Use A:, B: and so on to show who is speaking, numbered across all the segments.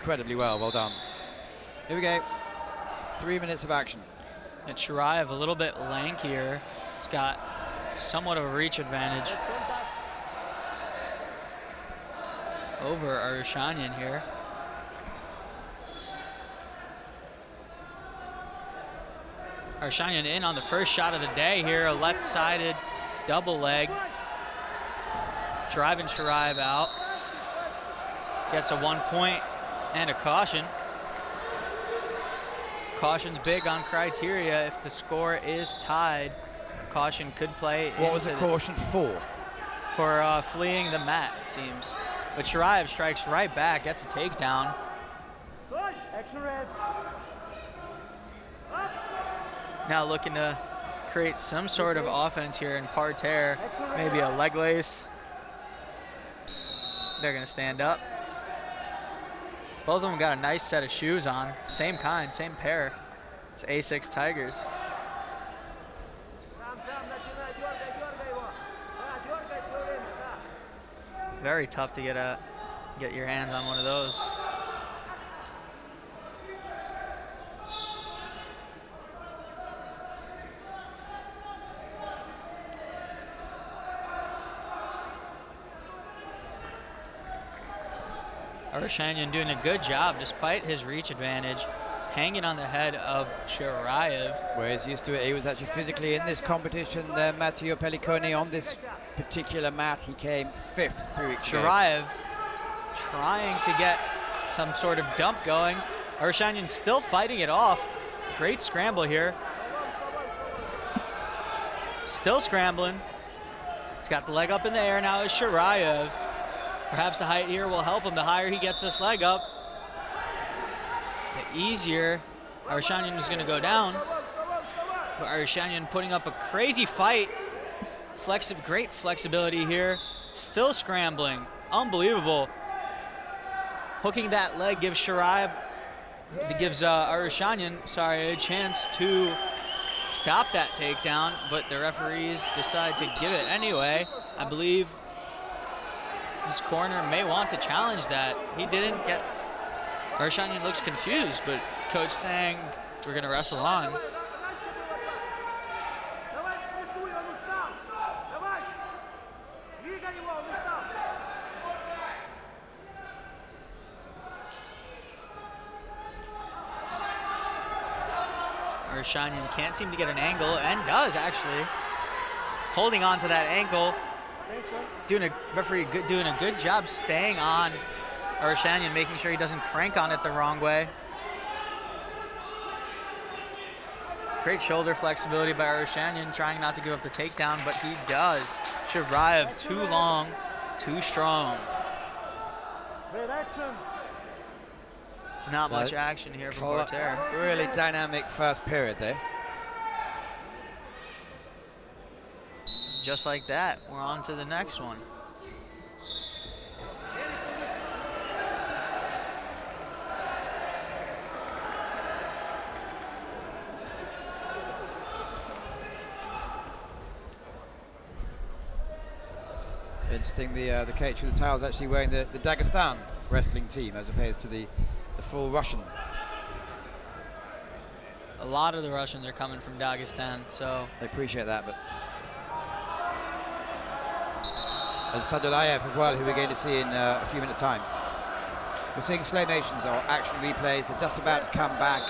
A: incredibly well done. Here we go, 3 minutes of action.
B: And SHIRAEV a little bit lankier. He's got somewhat of a reach advantage over ARUSHANIan here. ARUSHANIan in on the first shot of the day here, a left-sided double leg. Driving SHIRAEV out. Gets a 1 point and a caution. Caution's big on criteria. If the score is tied, caution could play.
A: What was the caution for?
B: For fleeing the mat, it seems. But SHIRAEV strikes right back, gets a takedown. Now looking to create some sort of offense here in parterre, maybe a leg lace. They're gonna stand up. Both of them got a nice set of shoes on. Same kind, same pair. It's A6 Tigers. Very tough to get your hands on one of those. ARUSHANIan doing a good job despite his reach advantage, hanging on the head of SHIRAEV.
A: Where he's used to it. He was actually physically in this competition. Matteo Pelliconi on this particular mat, he came 5th through escape.
B: SHIRAEV trying to get some sort of dump going. ARUSHANIan still fighting it off. Great scramble here. Still scrambling. He's got the leg up in the air now is SHIRAEV. Perhaps the height here will help him. The higher he gets this leg up, the easier ARUSHANIan is going to go down. But ARUSHANIan putting up a crazy fight. Great flexibility here. Still scrambling. Unbelievable. Hooking that leg gives SHIRAEV, gives ARUSHANIan, a chance to stop that takedown, but the referees decide to give it anyway. I believe his corner may want to challenge that. He didn't get, ARUSHANIan looks confused, but coach saying we're gonna wrestle on. ARUSHANIan can't seem to get an angle, and does actually. Holding on to that ankle. Referee doing a good job staying on ARUSHANIan, making sure he doesn't crank on it the wrong way. Great shoulder flexibility by ARUSHANIan, trying not to give up the takedown, but he does. SHIRAEV too long, too strong. Not much action here from parterre.
A: Really dynamic first period there.
B: Just like that, we're on to the next one.
A: Interesting, the coach with the towel is actually wearing the Dagestan wrestling team as opposed to the full Russian.
B: A lot of the Russians are coming from Dagestan, so
A: I appreciate that, but and SHIRAEV as well, who we're going to see in a few minutes' time. We're seeing slow motions or action replays. They're just about to come back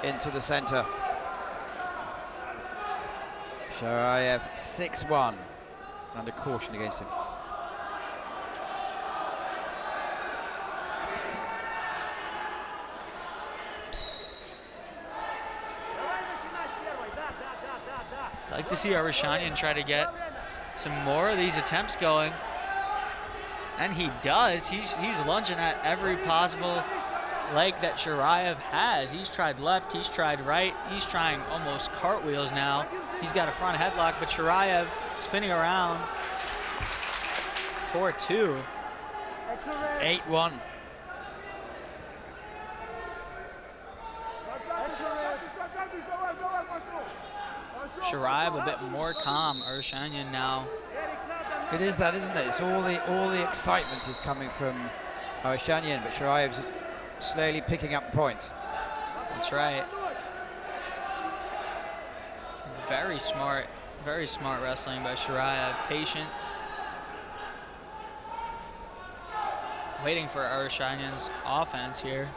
A: into the center. SHIRAEV 6-1 under caution against him.
B: I'd like to see ARUSHANIan try to get some more of these attempts going, and he does. He's lunging at every possible leg that SHIRAEV has. He's tried left, he's tried right, he's trying almost cartwheels now. He's got a front headlock, but SHIRAEV spinning around. 4-2.
A: 8-1.
B: SHIRAEV a bit more calm. ARUSHANIan now.
A: It is that, isn't it? It's all the excitement is coming from ARUSHANIAN, but SHIRAEV's just slowly picking up points.
B: That's right. Very smart wrestling by SHIRAEV. Patient. Waiting for ARUSHANIAN's offense here,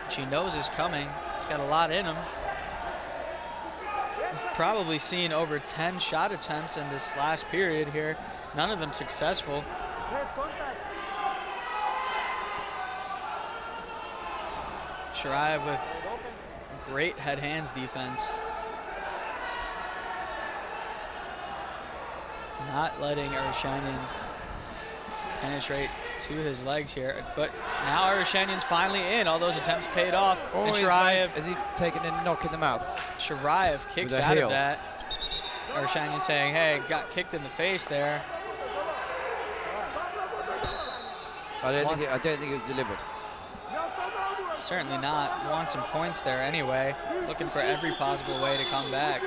B: which he knows is coming. He's got a lot in him. He's probably seen over 10 shot attempts in this last period here. None of them successful. SHIRAEV with great head-hands defense. Not letting ARUSHANIAN penetrate to his legs here, but now ARUSHANIAN's finally in. All those attempts paid off.
A: Oh,
B: and SHIRAEV,
A: has he taken a knock in the mouth?
B: SHIRAEV kicks out of that. ARUSHANIAN saying, hey, got kicked in the face there.
A: I don't think it was deliberate.
B: Certainly not. Want some points there anyway. Looking for every possible way to come back.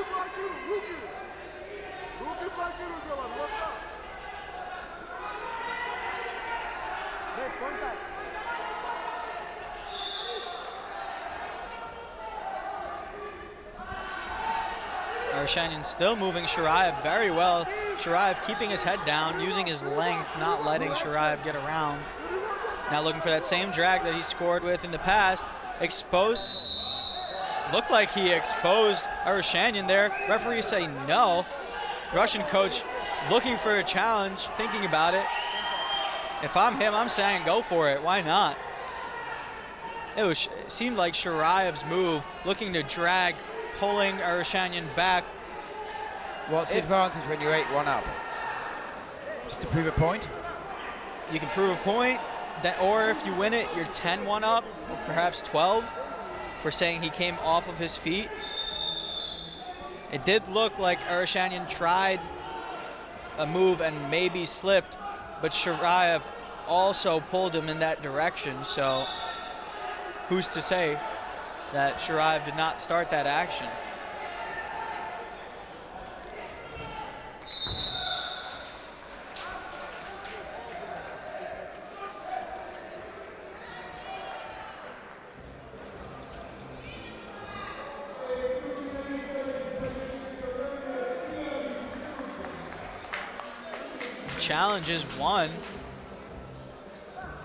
B: ARUSHANIAN still moving SHIRAEV very well. SHIRAEV keeping his head down, using his length, not letting SHIRAEV get around. Now looking for that same drag that he scored with in the past. Exposed. Looked like he exposed ARUSHANIAN there. Referees say no. Russian coach looking for a challenge, thinking about it. If I'm him, I'm saying go for it. Why not? It seemed like SHIRAEV's move, looking to drag, pulling ARUSHANIAN back.
A: What's the advantage when you're 8-1 up? Just to prove a point?
B: You can prove a point, or if you win it, you're 10-1 up, or perhaps 12, for saying he came off of his feet. It did look like ARUSHANIAN tried a move and maybe slipped, but SHIRAEV also pulled him in that direction, so who's to say that SHIRAEV did not start that action? Challenge is 1.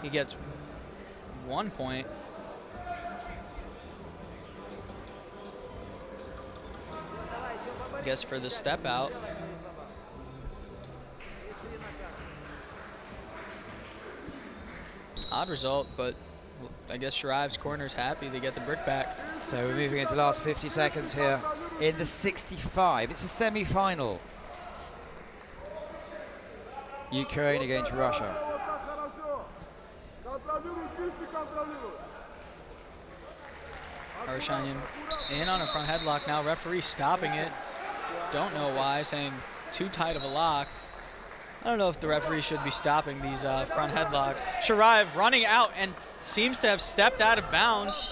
B: He gets 1 point. I guess for the step out. Odd result, but I guess SHIRAEV's corner's happy they get the brick back.
A: So we're moving into the last 50 seconds here in the 65. It's a semi-final. Ukraine against Russia.
B: ARUSHANIAN in on a front headlock now. Referee stopping it. Don't know why, saying too tight of a lock. I don't know if the referee should be stopping these front headlocks. SHIRAEV running out and seems to have stepped out of bounds.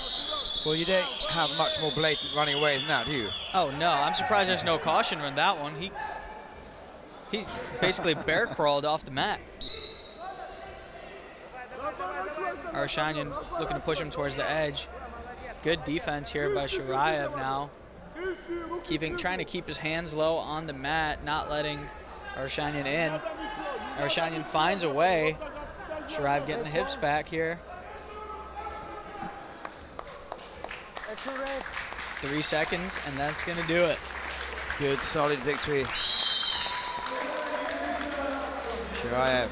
A: Well, you don't have much more blatant running away than that, do you?
B: Oh no, I'm surprised there's no caution on that one. He basically bear crawled off the mat. ARUSHANIAN looking to push him towards the edge. Good defense here by SHIRAEV now. Trying to keep his hands low on the mat, not letting ARUSHANIAN in. ARUSHANIAN finds a way. SHIRAEV getting the hips back here. 3 seconds, and that's gonna do it.
A: Good, solid victory. SHIRAEV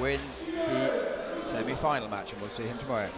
A: wins the semi-final match, and we'll see him tomorrow.